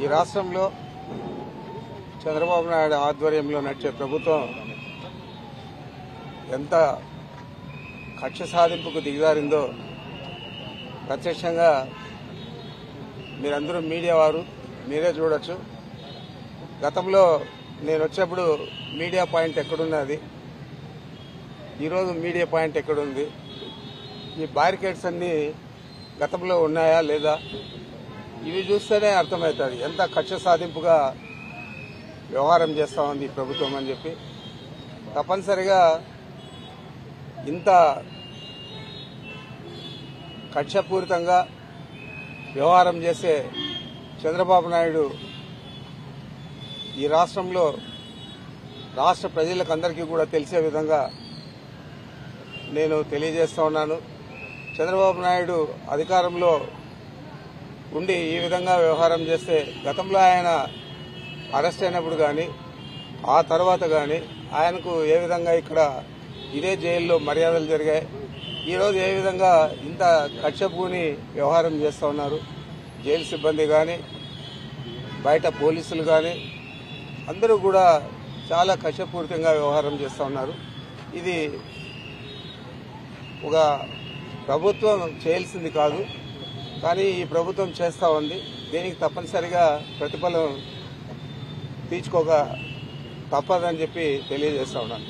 ఈ రాష్ట్రంలో చంద్రబాబు నాయుడు ఆధ్వర్యంలో నడిచే ప్రభుత్వం ఎంత కక్ష సాధింపుకు దిగజారిందో ప్రత్యక్షంగా మీరందరూ మీడియా వారు మీరే చూడొచ్చు. గతంలో నేను వచ్చేప్పుడు మీడియా పాయింట్ ఎక్కడున్నది, ఈరోజు మీడియా పాయింట్ ఎక్కడుంది, ఈ బ్యారికేడ్స్ అన్నీ గతంలో ఉన్నాయా లేదా, ఇవి చూస్తేనే అర్థమవుతుంది ఎంత కక్ష సాధింపుగా వ్యవహారం చేస్తా ఉంది ఈ ప్రభుత్వం అని చెప్పి. తప్పనిసరిగా ఇంత కక్షపూరితంగా వ్యవహారం చేసే చంద్రబాబు నాయుడు ఈ రాష్ట్రంలో రాష్ట్ర ప్రజలకు అందరికీ కూడా తెలిసే విధంగా నేను తెలియజేస్తా ఉన్నాను. చంద్రబాబు నాయుడు అధికారంలో ఉండి ఈ విధంగా వ్యవహారం చేస్తే గతంలో ఆయన అరెస్ట్ అయినప్పుడు కానీ ఆ తర్వాత కానీ ఆయనకు ఏ విధంగా ఇక్కడ ఇదే జైల్లో మర్యాదలు జరిగాయి, ఈరోజు ఏ విధంగా ఇంత కక్షపూని వ్యవహారం చేస్తూ ఉన్నారు. జైలు సిబ్బంది కానీ బయట పోలీసులు కానీ అందరూ కూడా చాలా కక్షపూరితంగా వ్యవహారం చేస్తూ ఉన్నారు. ఇది ఒక ప్రభుత్వం చేయాల్సింది కాదు, కానీ ఈ ప్రభుత్వం చేస్తూ ఉంది. దీనికి తప్పనిసరిగా ప్రతిఫలం తీర్చుకోక తప్పదని చెప్పి తెలియజేస్తా ఉన్నాను.